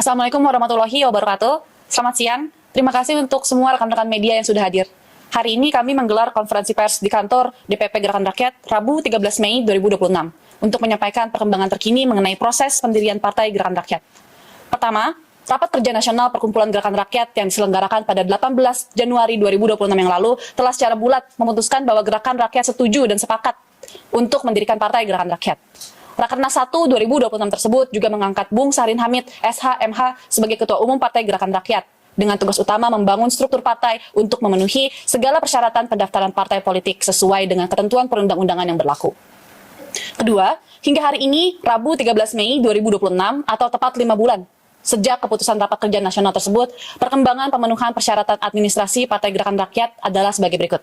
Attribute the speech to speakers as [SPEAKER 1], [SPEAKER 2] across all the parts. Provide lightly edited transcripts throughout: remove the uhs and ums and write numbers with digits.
[SPEAKER 1] Assalamualaikum warahmatullahi wabarakatuh. Selamat siang. Terima kasih untuk semua rekan-rekan media yang sudah hadir. Hari ini kami menggelar konferensi pers di kantor DPP Gerakan Rakyat Rabu 13 Mei 2026 untuk menyampaikan perkembangan terkini mengenai proses pendirian Partai Gerakan Rakyat. Pertama, Rapat Kerja Nasional Perkumpulan Gerakan Rakyat yang diselenggarakan pada 18 Januari 2026 yang lalu telah secara bulat memutuskan bahwa Gerakan Rakyat setuju dan sepakat untuk mendirikan Partai Gerakan Rakyat. Rakernas 1 2026 tersebut juga mengangkat Bung Sarin Hamid, SH, MH sebagai Ketua Umum Partai Gerakan Rakyat dengan tugas utama membangun struktur partai untuk memenuhi segala persyaratan pendaftaran partai politik sesuai dengan ketentuan perundang-undangan yang berlaku. Kedua, hingga hari ini, Rabu 13 Mei 2026 atau tepat 5 bulan sejak keputusan Rapat Kerja Nasional tersebut, perkembangan pemenuhan persyaratan administrasi Partai Gerakan Rakyat adalah sebagai berikut.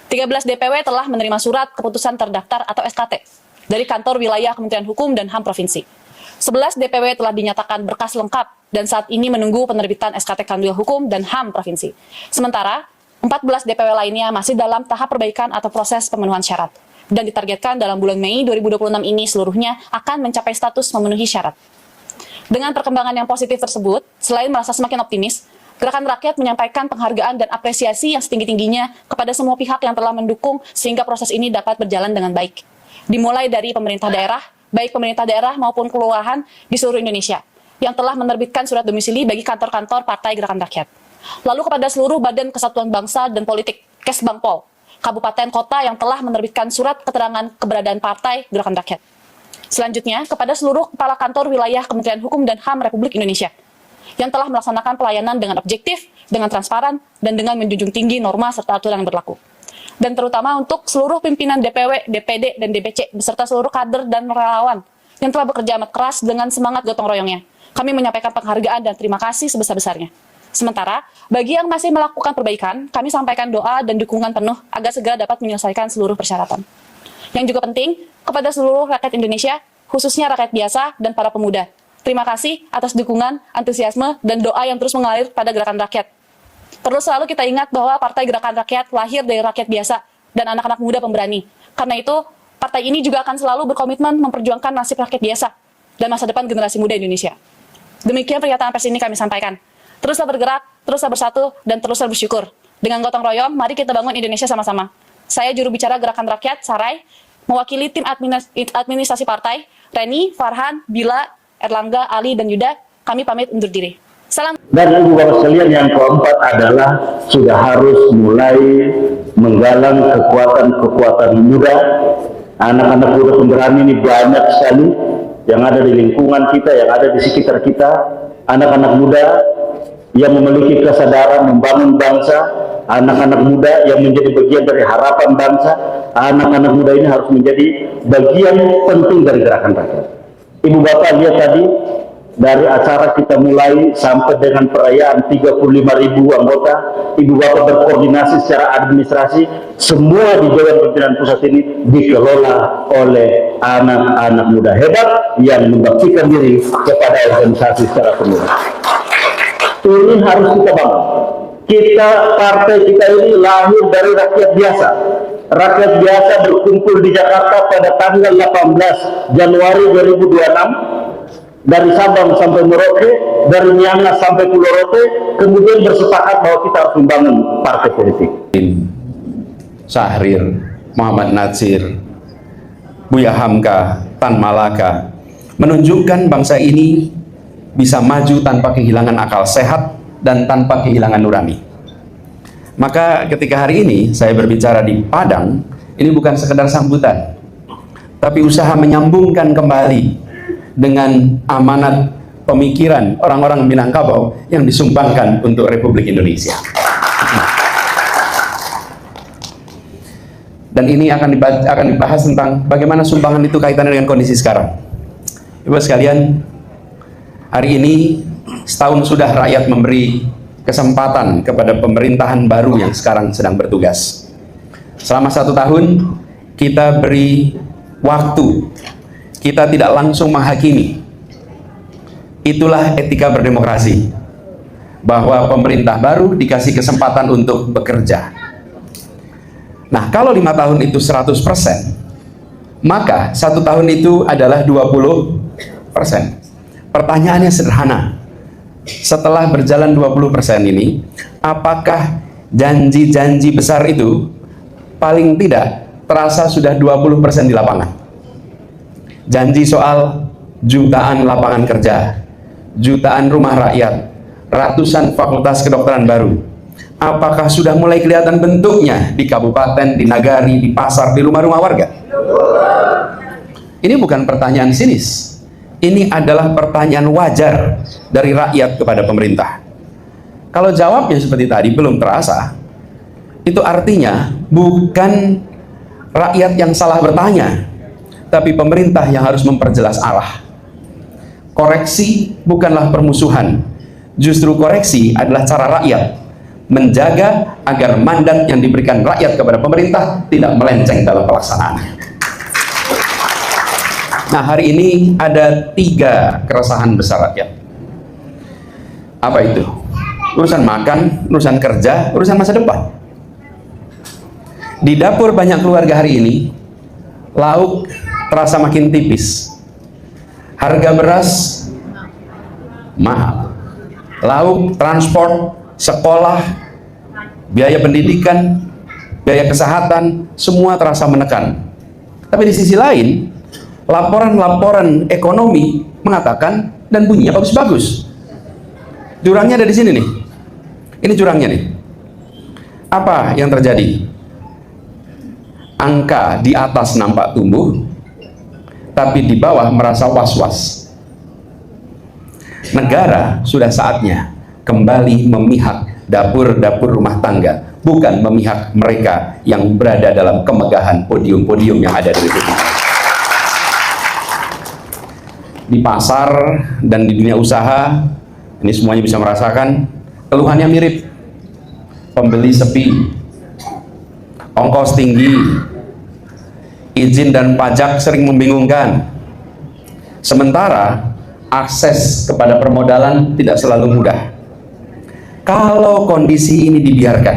[SPEAKER 1] 13 DPW telah menerima surat keputusan terdaftar atau SKT dari kantor wilayah Kementerian Hukum dan HAM Provinsi. 11 DPW telah dinyatakan berkas lengkap dan saat ini menunggu penerbitan SKT Kanwil Hukum dan HAM Provinsi. Sementara, 14 DPW lainnya masih dalam tahap perbaikan atau proses pemenuhan syarat. Dan ditargetkan dalam bulan Mei 2026 ini seluruhnya akan mencapai status memenuhi syarat. Dengan perkembangan yang positif tersebut, selain merasa semakin optimis, Gerakan Rakyat menyampaikan penghargaan dan apresiasi yang setinggi-tingginya kepada semua pihak yang telah mendukung sehingga proses ini dapat berjalan dengan baik. Dimulai dari pemerintah daerah, baik pemerintah daerah maupun kelurahan di seluruh Indonesia, yang telah menerbitkan surat domisili bagi kantor-kantor Partai Gerakan Rakyat. Lalu kepada seluruh Badan Kesatuan Bangsa dan Politik, Kesbangpol, kabupaten kota yang telah menerbitkan surat keterangan keberadaan Partai Gerakan Rakyat. Selanjutnya, kepada seluruh kepala kantor wilayah Kementerian Hukum dan HAM Republik Indonesia, yang telah melaksanakan pelayanan dengan objektif, dengan transparan, dan dengan menjunjung tinggi norma serta aturan yang berlaku. Dan terutama untuk seluruh pimpinan DPW, DPD, dan DPC, beserta seluruh kader dan relawan yang telah bekerja amat keras dengan semangat gotong royongnya. Kami menyampaikan penghargaan dan terima kasih sebesar-besarnya. Sementara, bagi yang masih melakukan perbaikan, kami sampaikan doa dan dukungan penuh agar segera dapat menyelesaikan seluruh persyaratan. Yang juga penting, kepada seluruh rakyat Indonesia, khususnya rakyat biasa dan para pemuda. Terima kasih atas dukungan, antusiasme, dan doa yang terus mengalir pada Gerakan Rakyat. Perlu selalu kita ingat bahwa Partai Gerakan Rakyat lahir dari rakyat biasa dan anak-anak muda pemberani. Karena itu, partai ini juga akan selalu berkomitmen memperjuangkan nasib rakyat biasa dan masa depan generasi muda Indonesia. Demikian pernyataan pers ini kami sampaikan. Teruslah bergerak, teruslah bersatu, dan teruslah bersyukur. Dengan gotong royong, mari kita bangun Indonesia sama-sama. Saya juru bicara Gerakan Rakyat, Sarai, mewakili tim administrasi partai, Reni, Farhan, Bila, Erlangga, Ali, dan Yuda. Kami pamit undur diri. Salam.
[SPEAKER 2] Dan ibu bapak sekalian, yang keempat adalah sudah harus mulai menggalang kekuatan muda. Anak-anak muda pemberani ini banyak sekali yang ada di lingkungan kita, yang ada di sekitar kita. Anak-anak muda yang memiliki kesadaran membangun bangsa, anak-anak muda yang menjadi bagian dari harapan bangsa. Anak-anak muda ini harus menjadi bagian penting dari Gerakan Rakyat. Ibu bapak lihat tadi, dari acara kita mulai sampai dengan perayaan 35.000 anggota, ibu bapak berkoordinasi secara administrasi, semua di Dewan Pimpinan Pusat ini dikelola oleh anak-anak muda hebat yang membaktikan diri kepada organisasi secara penuh. Ini harus kita bangun. Partai kita ini lahir dari rakyat biasa. Rakyat biasa berkumpul di Jakarta pada tanggal 18 Januari 2026. Dari Sabang sampai Merauke, dari Miangas sampai Pulau Rote, kemudian bersepakat bahwa kita harus membangun partai politik.
[SPEAKER 3] Syahrir, Muhammad Natsir, Buya Hamka, Tan Malaka menunjukkan bangsa ini bisa maju tanpa kehilangan akal sehat dan tanpa kehilangan nurani. Maka ketika hari ini saya berbicara di Padang, ini bukan sekedar sambutan, tapi usaha menyambungkan kembali dengan amanat pemikiran orang-orang Minangkabau yang disumbangkan untuk Republik Indonesia. Dan ini akan dibahas tentang bagaimana sumbangan itu kaitannya dengan kondisi sekarang. Ibu sekalian, hari ini setahun sudah rakyat memberi kesempatan kepada pemerintahan baru yang sekarang sedang bertugas. Selama 1 tahun kita beri waktu, kita tidak langsung menghakimi. Itulah etika berdemokrasi, bahwa pemerintah baru dikasih kesempatan untuk bekerja. Nah, kalau 5 tahun itu 100%, maka 1 tahun itu adalah 20%. Pertanyaannya sederhana, setelah berjalan 20% ini, apakah janji-janji besar itu paling tidak terasa sudah 20% di lapangan? Janji soal jutaan lapangan kerja, jutaan rumah rakyat, ratusan fakultas kedokteran baru, apakah sudah mulai kelihatan bentuknya di kabupaten, di nagari, di pasar, di rumah-rumah warga? Ini bukan pertanyaan sinis. Ini adalah pertanyaan wajar dari rakyat kepada pemerintah. Kalau jawabnya seperti tadi belum terasa, itu artinya bukan rakyat yang salah bertanya, tapi pemerintah yang harus memperjelas arah. Koreksi bukanlah permusuhan. Justru koreksi adalah cara rakyat menjaga agar mandat yang diberikan rakyat kepada pemerintah tidak melenceng dalam pelaksanaan. Nah, hari ini ada 3 keresahan besar rakyat. Apa itu? Urusan makan, urusan kerja, urusan masa depan. Di dapur banyak keluarga hari ini, lauk terasa makin tipis. Harga beras mahal. Lauk, transport, sekolah, biaya pendidikan, biaya kesehatan, semua terasa menekan. Tapi di sisi lain, laporan-laporan ekonomi mengatakan dan bunyinya bagus-bagus. Jurangnya ada di sini nih. Ini jurangnya nih. Apa yang terjadi? Angka di atas nampak tumbuh, tapi di bawah merasa was-was. Negara sudah saatnya kembali memihak dapur-dapur rumah tangga, bukan memihak mereka yang berada dalam kemegahan podium-podium yang ada di Republik ini. Di pasar dan di dunia usaha, ini semuanya bisa merasakan keluhannya mirip. Pembeli sepi, ongkos tinggi, izin dan pajak sering membingungkan. Sementara akses kepada permodalan tidak selalu mudah. Kalau kondisi ini dibiarkan,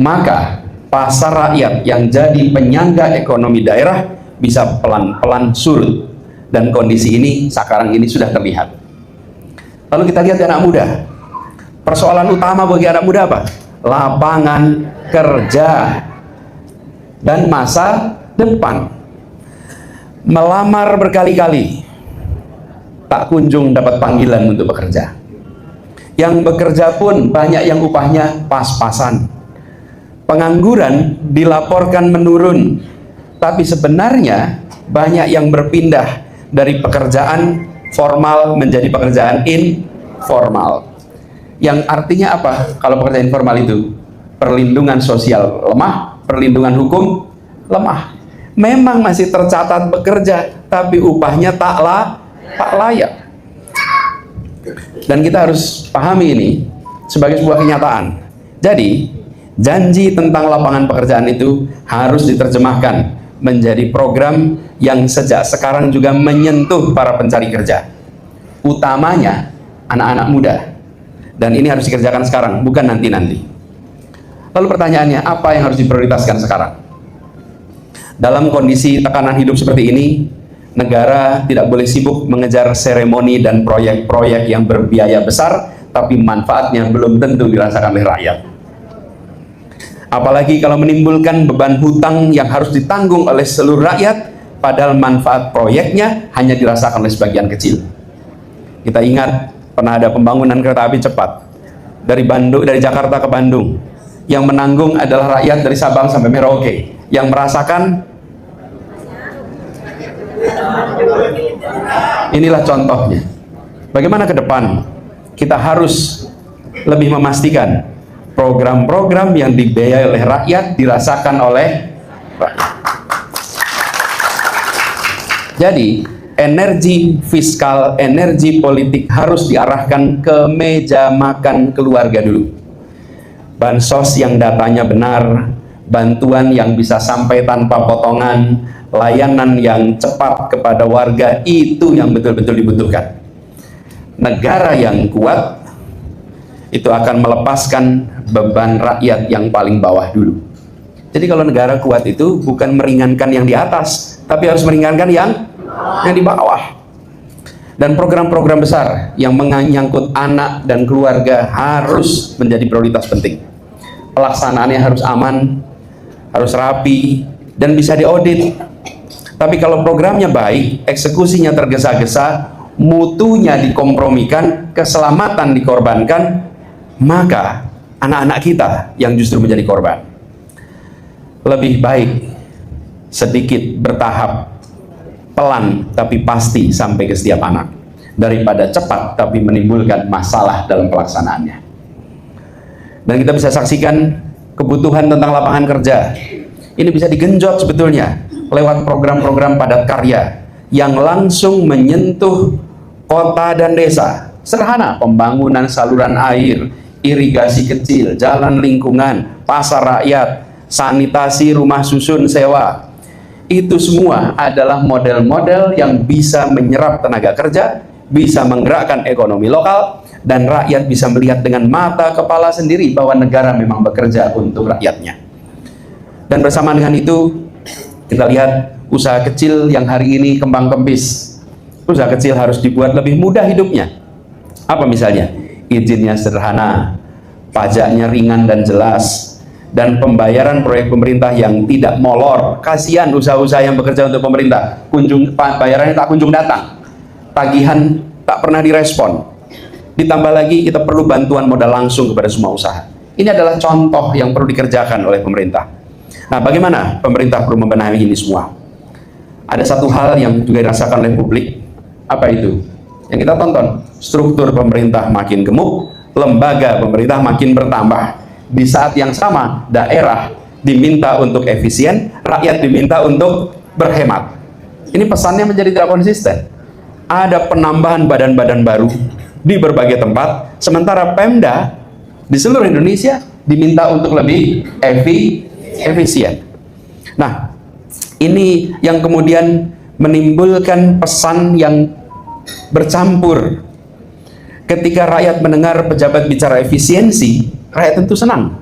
[SPEAKER 3] maka pasar rakyat yang jadi penyangga ekonomi daerah bisa pelan-pelan surut. Dan kondisi ini sekarang ini sudah terlihat. Lalu kita lihat anak muda. Persoalan utama bagi anak muda apa? Lapangan kerja dan masa depan. Melamar berkali-kali, tak kunjung dapat panggilan untuk bekerja. Yang bekerja pun banyak yang upahnya pas-pasan. Pengangguran dilaporkan menurun, tapi sebenarnya banyak yang berpindah dari pekerjaan formal menjadi pekerjaan informal. Yang artinya apa? Kalau pekerjaan informal itu perlindungan sosial lemah, perlindungan hukum lemah. Memang masih tercatat bekerja, tapi upahnya tak layak. Dan kita harus pahami ini sebagai sebuah kenyataan. Jadi, janji tentang lapangan pekerjaan itu harus diterjemahkan menjadi program yang sejak sekarang juga menyentuh para pencari kerja, utamanya anak-anak muda. Dan ini harus dikerjakan sekarang, bukan nanti-nanti. Lalu pertanyaannya, apa yang harus diprioritaskan sekarang? Dalam kondisi tekanan hidup seperti ini, negara tidak boleh sibuk mengejar seremoni dan proyek-proyek yang berbiaya besar, tapi manfaatnya belum tentu dirasakan oleh rakyat. Apalagi kalau menimbulkan beban hutang yang harus ditanggung oleh seluruh rakyat, padahal manfaat proyeknya hanya dirasakan oleh sebagian kecil. Kita ingat pernah ada pembangunan kereta api cepat dari Jakarta ke Bandung, yang menanggung adalah rakyat dari Sabang sampai Merauke, yang merasakan. Inilah contohnya. Bagaimana ke depan kita harus lebih memastikan program-program yang dibiayai oleh rakyat dirasakan oleh rakyat. Jadi, energi fiskal, energi politik harus diarahkan ke meja makan keluarga dulu. Bansos yang datanya benar, bantuan yang bisa sampai tanpa potongan, layanan yang cepat kepada warga, itu yang betul-betul dibutuhkan. Negara yang kuat itu akan melepaskan beban rakyat yang paling bawah dulu. Jadi kalau negara kuat itu bukan meringankan yang di atas, tapi harus meringankan yang di bawah. Dan program-program besar yang menyangkut anak dan keluarga harus menjadi prioritas penting. Pelaksanaannya harus aman, harus rapi, dan bisa diaudit. Tapi kalau programnya baik, eksekusinya tergesa-gesa, mutunya dikompromikan, keselamatan dikorbankan, maka anak-anak kita yang justru menjadi korban. Lebih baik sedikit bertahap, pelan tapi pasti sampai ke setiap anak, daripada cepat tapi menimbulkan masalah dalam pelaksanaannya. Dan kita bisa saksikan kebutuhan tentang lapangan kerja ini bisa digenjot sebetulnya lewat program-program padat karya yang langsung menyentuh kota dan desa. Sederhana, pembangunan saluran air, irigasi kecil, jalan lingkungan, pasar rakyat, sanitasi rumah susun sewa. Itu semua adalah model-model yang bisa menyerap tenaga kerja, bisa menggerakkan ekonomi lokal, dan rakyat bisa melihat dengan mata kepala sendiri bahwa negara memang bekerja untuk rakyatnya. Dan bersama dengan itu, kita lihat usaha kecil yang hari ini kembang kempis. Usaha kecil harus dibuat lebih mudah hidupnya. Apa misalnya? Izinnya sederhana, pajaknya ringan dan jelas, dan pembayaran proyek pemerintah yang tidak molor. Kasihan usaha-usaha yang bekerja untuk pemerintah, bayarannya tak kunjung datang, tagihan tak pernah direspon. Ditambah lagi kita perlu bantuan modal langsung kepada semua usaha. Ini adalah contoh yang perlu dikerjakan oleh pemerintah. Nah, bagaimana pemerintah perlu membenahi ini semua? Ada satu hal yang juga dirasakan oleh publik. Apa itu? Yang kita tonton, struktur pemerintah makin gemuk, lembaga pemerintah makin bertambah. Di saat yang sama, daerah diminta untuk efisien, rakyat diminta untuk berhemat. Ini pesannya menjadi tidak konsisten. Ada penambahan badan-badan baru di berbagai tempat, sementara Pemda di seluruh Indonesia diminta untuk lebih efisien. Nah, ini yang kemudian menimbulkan pesan yang bercampur. Ketika rakyat mendengar pejabat bicara efisiensi, rakyat tentu senang.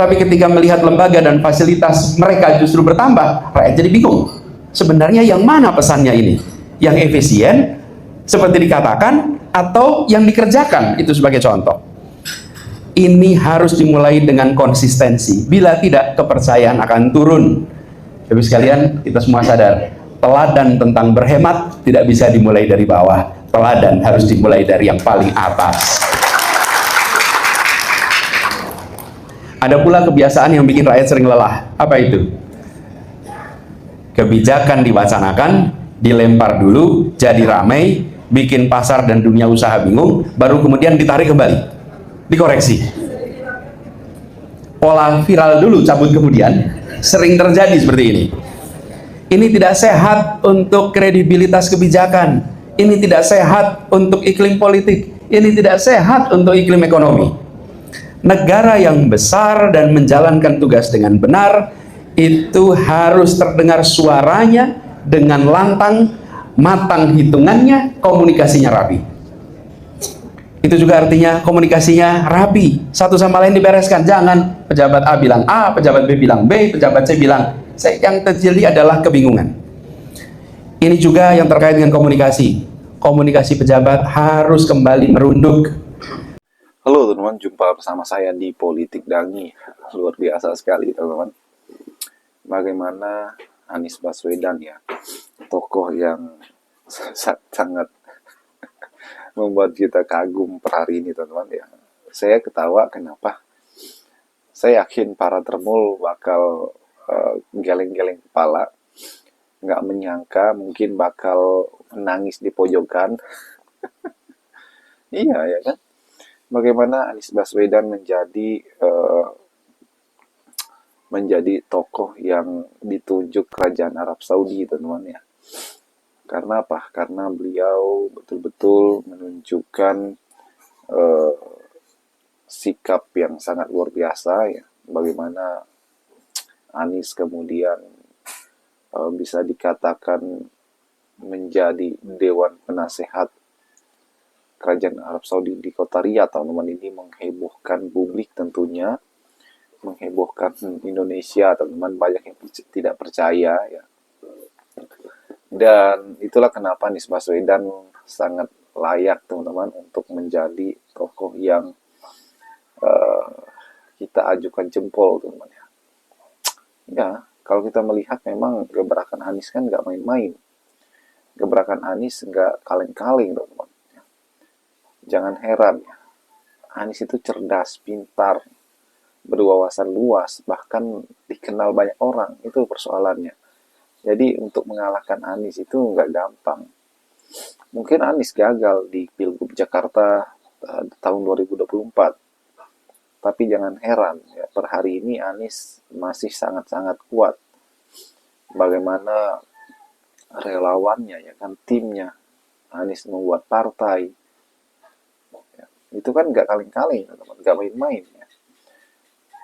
[SPEAKER 3] Tapi ketika melihat lembaga dan fasilitas mereka justru bertambah, rakyat jadi bingung. Sebenarnya yang mana pesannya ini? Yang efisien, seperti dikatakan, atau yang dikerjakan? Itu sebagai contoh. Ini harus dimulai dengan konsistensi. Bila tidak, kepercayaan akan turun. Ibu sekalian, kita semua sadar, teladan tentang berhemat tidak bisa dimulai dari bawah. Teladan harus dimulai dari yang paling atas. Ada pula kebiasaan yang bikin rakyat sering lelah. Apa itu? Kebijakan diwacanakan, dilempar dulu, jadi ramai, bikin pasar dan dunia usaha bingung, baru kemudian ditarik kembali, dikoreksi. Pola viral dulu, cabut kemudian, sering terjadi seperti ini. Ini tidak sehat untuk kredibilitas kebijakan. Ini tidak sehat untuk iklim politik. Ini tidak sehat untuk iklim ekonomi. Negara yang besar dan menjalankan tugas dengan benar itu harus terdengar suaranya dengan lantang, matang hitungannya, komunikasinya rapi. Itu juga artinya komunikasinya rapi, satu sama lain dibereskan. Jangan pejabat A bilang A, pejabat B bilang B, pejabat C bilang C. Yang terjadi adalah kebingungan. Ini juga yang terkait dengan komunikasi. Komunikasi pejabat harus kembali merunduk.
[SPEAKER 4] Halo teman-teman, jumpa bersama saya di Politik Dangi. Luar biasa sekali teman-teman. Bagaimana Anies Baswedan ya, tokoh yang sangat membuat kita kagum per hari ini teman-teman ya. Saya ketawa, kenapa? Saya yakin para termul bakal geleng-geleng kepala. Nggak menyangka mungkin bakal menangis di pojokan. Iya ya kan? Bagaimana Anies Baswedan menjadi tokoh yang ditunjuk Kerajaan Arab Saudi, teman-teman ya. Karena apa? Karena beliau betul-betul menunjukkan sikap yang sangat luar biasa ya. Bagaimana Anies kemudian bisa dikatakan menjadi Dewan Penasehat Kerajaan Arab Saudi di kota Riyadh. Teman-teman, ini menghebohkan publik tentunya, menghebohkan Indonesia, teman-teman. Banyak yang tidak percaya ya. Dan itulah kenapa Anies Baswedan sangat layak teman-teman untuk menjadi tokoh yang eh, kita ajukan jempol teman-teman ya. Ya, kalau kita melihat memang gebrakan Anies kan nggak main-main. Gebrakan Anies nggak kaleng-kaleng teman-teman. Jangan heran ya, Anies itu cerdas, pintar, berwawasan luas, bahkan dikenal banyak orang. Itu persoalannya. Jadi untuk mengalahkan Anies itu nggak gampang. Mungkin Anies gagal di Pilgub Jakarta tahun 2024. Tapi jangan heran, ya, per hari ini Anies masih sangat-sangat kuat. Bagaimana relawannya, ya kan, timnya. Anies membuat partai. Ya, itu kan nggak kaleng-kaleng, teman-teman, nggak main-main. Ya.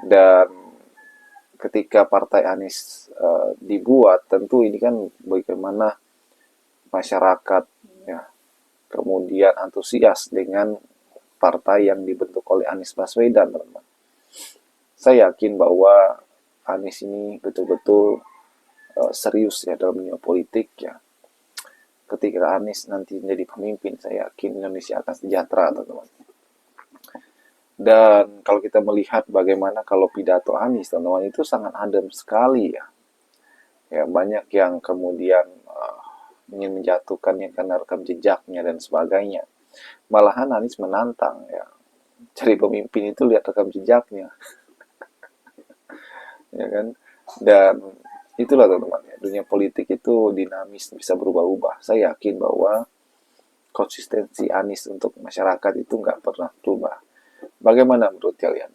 [SPEAKER 4] Dan ketika partai Anies dibuat, tentu ini kan bagaimana masyarakat ya kemudian antusias dengan partai yang dibentuk oleh Anies Baswedan, teman-teman. Saya yakin bahwa Anies ini betul-betul serius ya dalam dunia politik ya. Ketika Anies nanti menjadi pemimpin, saya yakin Indonesia akan sejahtera, teman-teman. Dan kalau kita melihat bagaimana kalau pidato Anies, teman-teman, itu sangat adem sekali ya. Ya, banyak yang kemudian ingin menjatuhkannya karena rekam jejaknya dan sebagainya. Malahan Anies menantang ya. Cari pemimpin itu lihat rekam jejaknya. Ya kan? Dan itulah teman-teman ya, dunia politik itu dinamis, bisa berubah-ubah. Saya yakin bahwa konsistensi Anies untuk masyarakat itu nggak pernah berubah. Bagaimana menurut kalian?